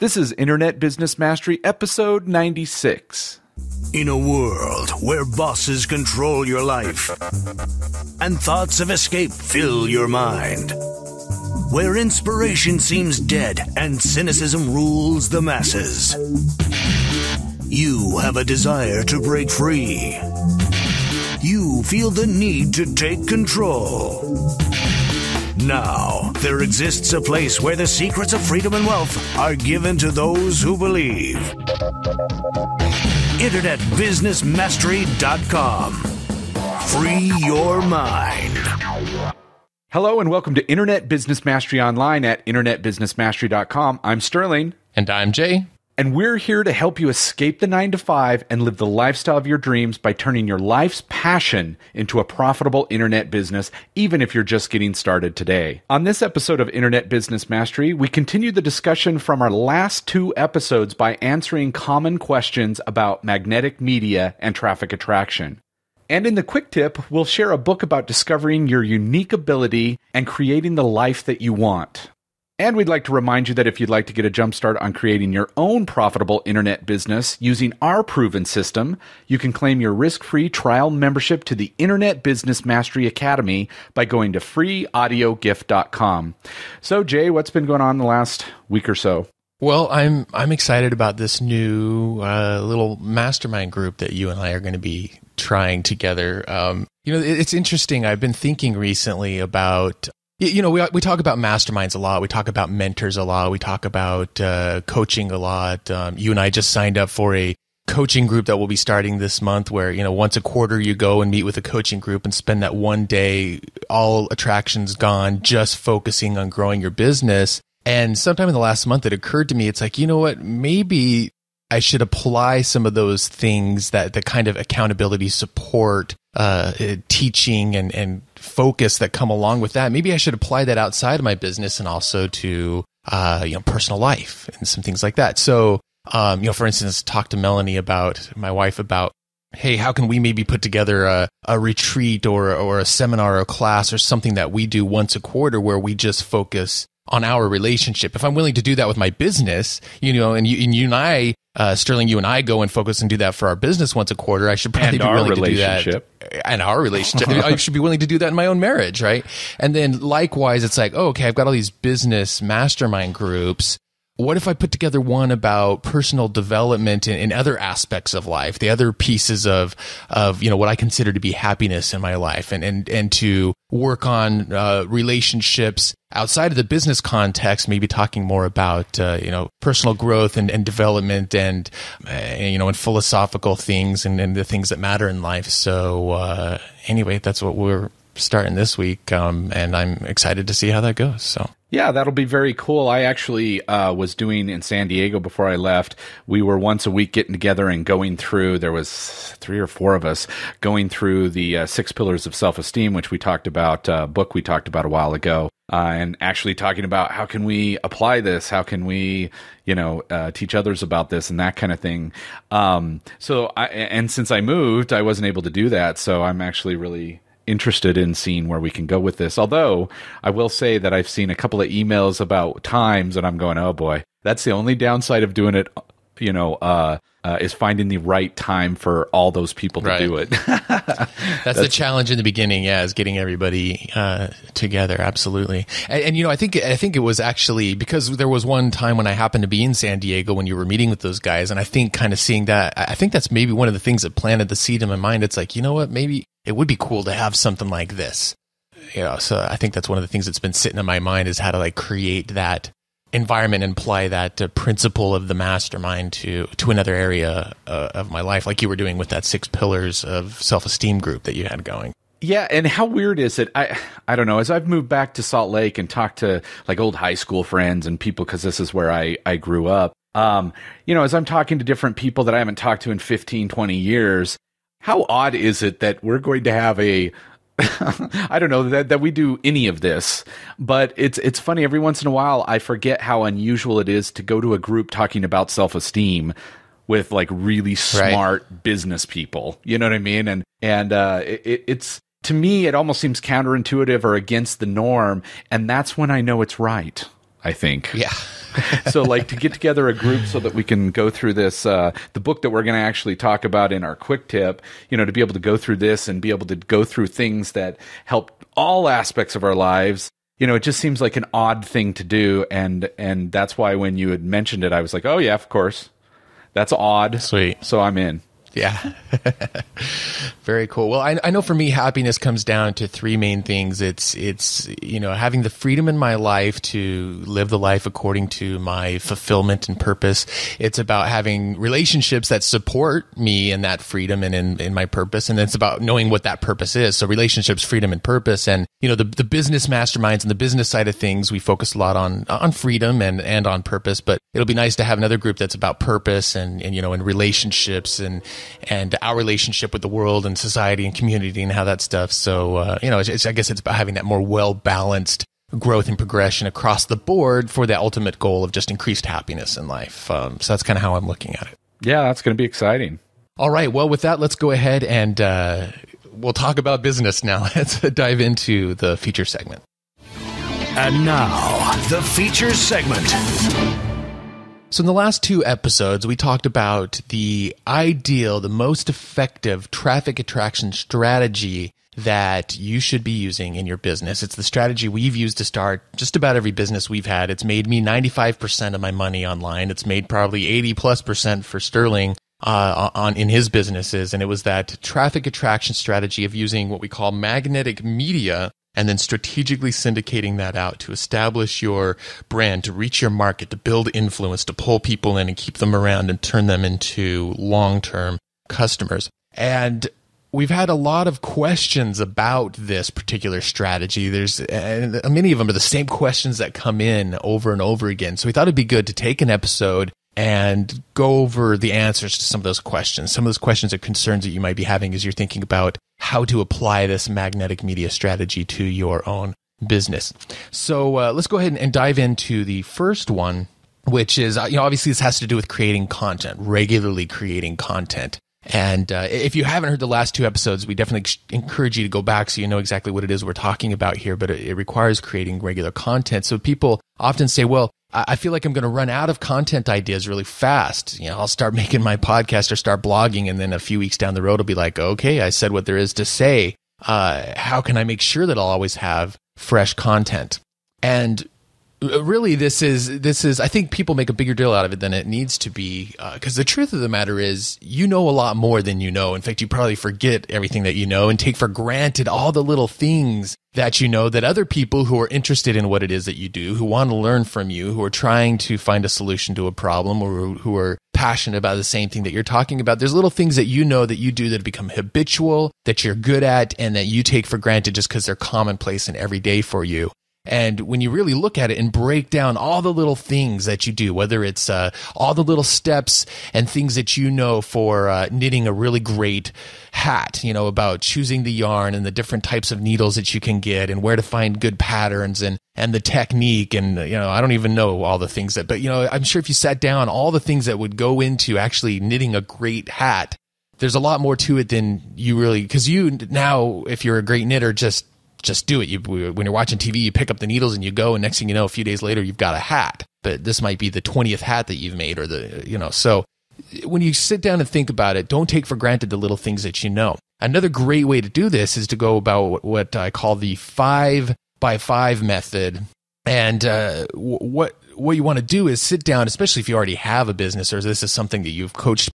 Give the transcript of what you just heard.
This is Internet Business Mastery, episode 96. In a world where bosses control your life and thoughts of escape fill your mind, where inspiration seems dead and cynicism rules the masses, you have a desire to break free. You feel the need to take control. Now, there exists a place where the secrets of freedom and wealth are given to those who believe. InternetBusinessMastery.com. Free your mind. Hello and welcome to Internet Business Mastery Online at InternetBusinessMastery.com. I'm Sterling. And I'm Jay. And we're here to help you escape the 9-to-5 and live the lifestyle of your dreams by turning your life's passion into a profitable internet business, even if you're just getting started today. On this episode of Internet Business Mastery, we continue the discussion from our last two episodes by answering common questions about magnetic media and traffic attraction. And in the quick tip, we'll share a book about discovering your unique ability and creating the life that you want. And we'd like to remind you that if you'd like to get a jumpstart on creating your own profitable internet business using our proven system, you can claim your risk-free trial membership to the Internet Business Mastery Academy by going to freeaudiogift.com. So, Jay, what's been going on the last week or so? Well, I'm excited about this new little mastermind group that you and I are going to be trying together. It's interesting. I've been thinking recently about... we talk about masterminds a lot. We talk about mentors a lot. We talk about coaching a lot. You and I just signed up for a coaching group that will be starting this month where, once a quarter you go and meet with a coaching group and spend that one day, all attractions gone, just focusing on growing your business. And sometime in the last month, it occurred to me, it's like, you know what, maybe I should apply some of those things, that the kind of accountability, support, teaching and focus that come along with that. Maybe I should apply that outside of my business and also to, personal life and some things like that. So, for instance, talk to Melanie my wife about, hey, how can we maybe put together a retreat or a seminar or a class or something that we do once a quarter where we just focus on our relationship. If I'm willing to do that with my business, and you and I, Sterling, you and I go and focus and do that for our business once a quarter, I should probably be willing to do that. And our relationship. I should be willing to do that in my own marriage, right? And then likewise, it's like, okay, I've got all these business mastermind groups. What if I put together one about personal development in other aspects of life, the other pieces of what I consider to be happiness in my life, and to work on relationships outside of the business context, maybe talking more about personal growth and development and philosophical things and the things that matter in life. So anyway, that's what we're starting this week, and I'm excited to see how that goes. So. Yeah, that'll be very cool. I actually was doing in San Diego before I left. We were once a week getting together and going through, there was 3 or 4 of us, going through the 6 Pillars of Self-Esteem, which we talked about, book we talked about a while ago, and actually talking about how can we apply this? How can we, teach others about this and that kind of thing. And since I moved, I wasn't able to do that. So I'm actually really interested in seeing where we can go with this. Although I will say that I've seen a couple of emails about times and I'm going, oh boy, that's the only downside of doing it, is finding the right time for all those people to do it. That's the challenge in the beginning, is getting everybody together. Absolutely. And I think it was actually because there was one time when I happened to be in San Diego when you were meeting with those guys, and I think kind of seeing that, I think that's maybe one of the things that planted the seed in my mind. It's like, you know what, maybe it would be cool to have something like this. So I think that's one of the things that's been sitting in my mind is how to create that environment and apply that principle of the mastermind to another area of my life, like you were doing with that 6 Pillars of Self-Esteem group that you had going. Yeah, and how weird is it? I don't know. As I've moved back to Salt Lake and talked to old high school friends and people, because this is where I grew up, as I'm talking to different people that I haven't talked to in 15, 20 years, how odd is it that we're going to have I don't know that we do any of this, but it's funny. Every once in a while, I forget how unusual it is to go to a group talking about self-esteem with really smart business people. You know what I mean? And it's, to me, it almost seems counterintuitive or against the norm. And that's when I know it's right. I think. Yeah. So like to get together a group so that we can go through this, the book that we're going to actually talk about in our quick tip, to be able to go through this and be able to go through things that help all aspects of our lives. It just seems like an odd thing to do. And that's why when you had mentioned it, I was like, oh yeah, of course. That's odd. Sweet. So I'm in. Yeah. Very cool. Well, I know for me, happiness comes down to three main things. It's having the freedom in my life to live the life according to my fulfillment and purpose. It's about having relationships that support me in that freedom and in my purpose. And it's about knowing what that purpose is. So relationships, freedom, and purpose. And, the business masterminds and the business side of things, we focus a lot on freedom and on purpose, but it'll be nice to have another group that's about purpose and relationships and our relationship with the world and society and community and how that stuff. So, I guess it's about having that more well-balanced growth and progression across the board for the ultimate goal of just increased happiness in life. So that's kind of how I'm looking at it. Yeah, that's going to be exciting. All right. Well, with that, let's go ahead and we'll talk about business now. Let's dive into the feature segment. And now, the features segment. So in the last two episodes, we talked about the most effective traffic attraction strategy that you should be using in your business. It's the strategy we've used to start just about every business we've had. It's made me 95% of my money online. It's made probably 80+% for Sterling in his businesses. And it was that traffic attraction strategy of using what we call magnetic media and then strategically syndicating that out to establish your brand, to reach your market, to build influence, to pull people in and keep them around and turn them into long-term customers. And we've had a lot of questions about this particular strategy. And many of them are the same questions that come in over and over again. So we thought it'd be good to take an episode and go over the answers to some of those questions. Some of those questions or concerns that you might be having as you're thinking about how to apply this magnetic media strategy to your own business. So let's go ahead and dive into the first one, which is, obviously this has to do with creating content, regularly creating content. And if you haven't heard the last two episodes, we definitely encourage you to go back so you know exactly what it is we're talking about here, but it requires creating regular content. So people often say, well, I feel like I'm going to run out of content ideas really fast. I'll start making my podcast or start blogging, and then a few weeks down the road, I'll be like, okay, I said what there is to say. How can I make sure that I'll always have fresh content? And really, this is, I think people make a bigger deal out of it than it needs to be, because the truth of the matter is, a lot more than you know. In fact, you probably forget everything that you know and take for granted all the little things that you know that other people who are interested in what it is that you do, who want to learn from you, who are trying to find a solution to a problem, or who are passionate about the same thing that you're talking about. There's little things that you know that you do that become habitual, that you're good at, and that you take for granted just because they're commonplace and everyday for you. And when you really look at it and break down all the little things that you do, whether it's all the little steps and things that you know for knitting a really great hat, about choosing the yarn and the different types of needles that you can get and where to find good patterns and the technique. And, I don't even know all the things but, I'm sure if you sat down, all the things that would go into actually knitting a great hat, there's a lot more to it than you really, because now, if you're a great knitter, just do it. When you're watching TV, you pick up the needles and you go, and next thing you know, a few days later, you've got a hat. But this might be the 20th hat that you've made, or so when you sit down and think about it, don't take for granted the little things that you know. Another great way to do this is to go about what I call the 5x5 method. And what you want to do is sit down, especially if you already have a business or this is something that you've coached